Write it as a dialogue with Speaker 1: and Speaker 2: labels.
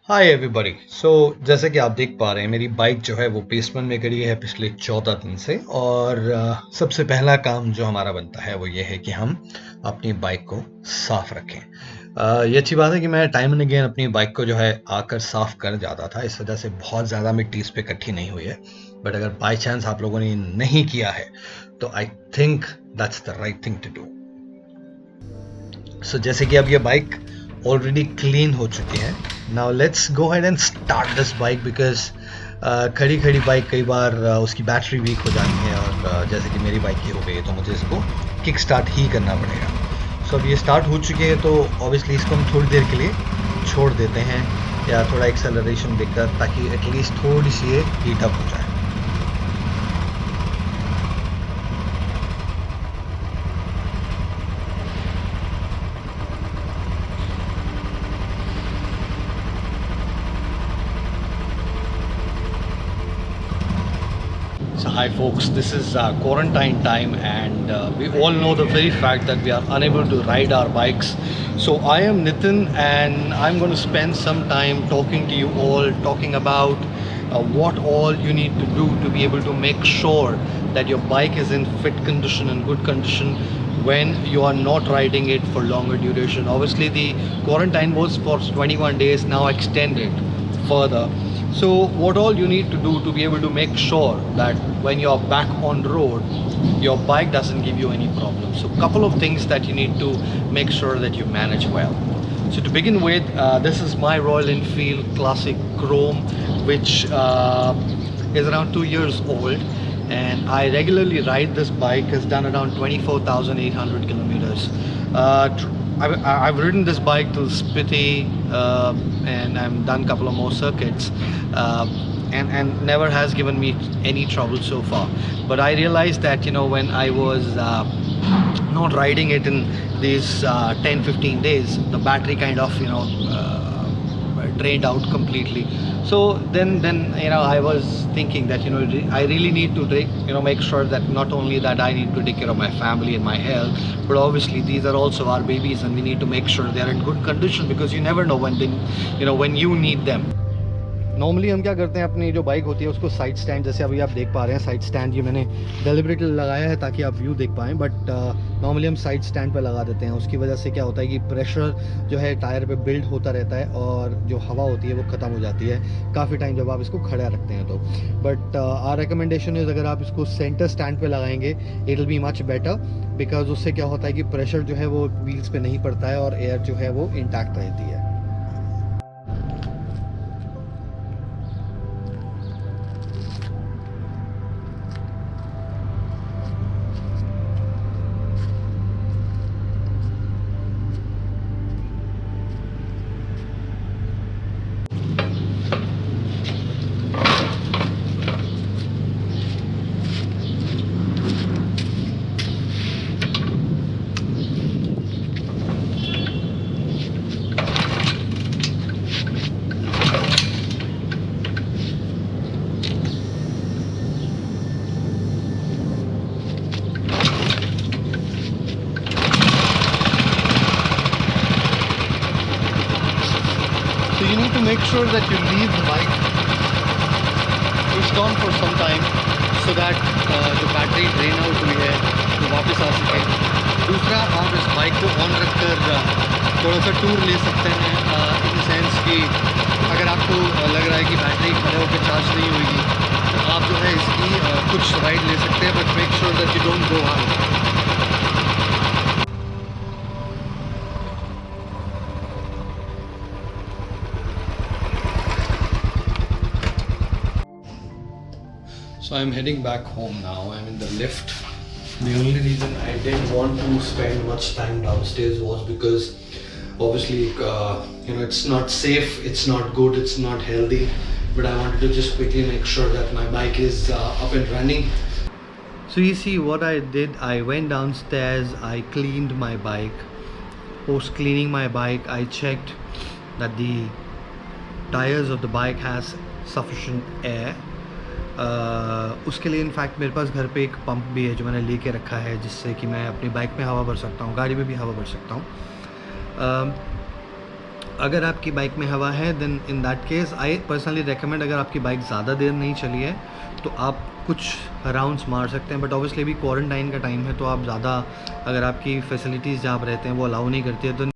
Speaker 1: Hi everybody. जैसे कि आप देख पा रहे हैं मेरी बाइक जो है वो बेसमेंट में खड़ी है पिछले 14 दिन से। और सबसे पहला काम जो हमारा बनता है वो ये है कि हम अपनी बाइक को साफ रखें। ये अच्छी बात है कि मैं टाइम एंड अगेन अपनी बाइक को जो है आकर साफ कर जाता था, इस वजह से बहुत ज़्यादा मिट्टी इस पे इकट्ठी नहीं हुई है। बट अगर बाई चांस आप लोगों ने नहीं किया है तो I think that's the right thing to do. जैसे कि अब ये बाइक ऑलरेडी क्लीन हो चुकी है, now let's go ahead and start this bike because खड़ी खड़ी बाइक कई बार उसकी बैटरी वीक हो जाती है। और जैसे कि मेरी बाइक की हो गई है तो मुझे इसको किक स्टार्ट ही करना पड़ेगा। अब ये स्टार्ट हो चुकी है तो ऑब्वियसली इसको हम थोड़ी देर के लिए छोड़ देते हैं या थोड़ा एक्सेलरेशन देकर, ताकि एटलीस्ट थोड़ी सी ये हीट अप हो जाए। So hi folks, this is quarantine time, and we all know the very fact that we are unable to ride our bikes. So I am Nitin, and I'm going to spend some time talking to you all, talking about what all you need to do to be able to make sure that your bike is in fit condition and good condition when you are not riding it for longer duration. Obviously the quarantine was for 21 days, now extended further. So what all you need to do to be able to make sure that when you're back on road, your bike doesn't give you any problems. So couple of things that you need to make sure that you manage well. So to begin with, this is my Royal Enfield Classic Chrome, which is around 2 years old, and I regularly ride this bike. Has done around 24,800 kilometers. I've ridden this bike to Spiti, and I've done a couple of more circuits, and never has given me any trouble so far. But I realized that when I was not riding it in these 10-15 days, the battery kind of drained out completely. So then I was thinking that I really need to make sure that not only that I need to take care of my family and my health, but obviously these are also our babies, and we need to make sure they are in good condition, because you never know when you need them. Normally हम क्या करते हैं, अपनी जो bike होती है उसको side stand, जैसे अभी आप देख पा रहे हैं साइड स्टैंड ये मैंने डेलिबरेटली लगाया है ताकि आप व्यू देख पाएँ, बट नॉर्मली हम साइड स्टैंड पे लगा देते हैं। उसकी वजह से क्या होता है कि प्रेशर जो है टायर पे बिल्ड होता रहता है, और जो हवा होती है वो ख़त्म हो जाती है काफ़ी टाइम जब आप इसको खड़ा रखते हैं तो। बट आवर रिकमेंडेशन इज़, अगर आप इसको सेंटर स्टैंड पे लगाएंगे it will be much better, because उससे क्या होता है कि प्रेशर जो है वो व्हील्स पे नहीं पड़ता है और एयर जो है वो इंटैक्ट रहती है। So you need to make sure that you leave the bike switched on for some time, so that जो बैटरी ड्रेन आउट हुई है तो वापस आ सके। दूसरा, आप इस बाइक को ऑन रखकर थोड़ा सा टूर ले सकते हैं, इन द सेंस कि अगर आपको लग रहा है कि बैटरी खड़े होकर चार्ज नहीं होगी तो आप जो है इसकी कुछ राइड ले सकते हैं, but make sure that you don't go hard. So I'm heading back home now. I'm in the lift. The only reason I didn't want to spend much time downstairs was because obviously it's not safe, it's not good, it's not healthy, but I wanted to just quickly make sure that my bike is up and running. So you see what I did, I went downstairs, I cleaned my bike. Post cleaning my bike, I checked that the tires of the bike has sufficient air. उसके लिए in fact मेरे पास घर पे एक pump भी है जो मैंने लेके रखा है, जिससे कि मैं अपनी बाइक में हवा भर सकता हूँ, गाड़ी में भी हवा भर सकता हूँ। अगर आपकी बाइक में हवा है then in that case I personally recommend, अगर आपकी बाइक ज़्यादा देर नहीं चली है तो आप कुछ राउंड्स मार सकते हैं, बट ऑब्वियसली अभी क्वारंटाइन का टाइम है तो आप ज़्यादा, अगर आपकी फैसिलिटीज़ जहाँ आप रहते हैं वो अलाउ नहीं करती है तो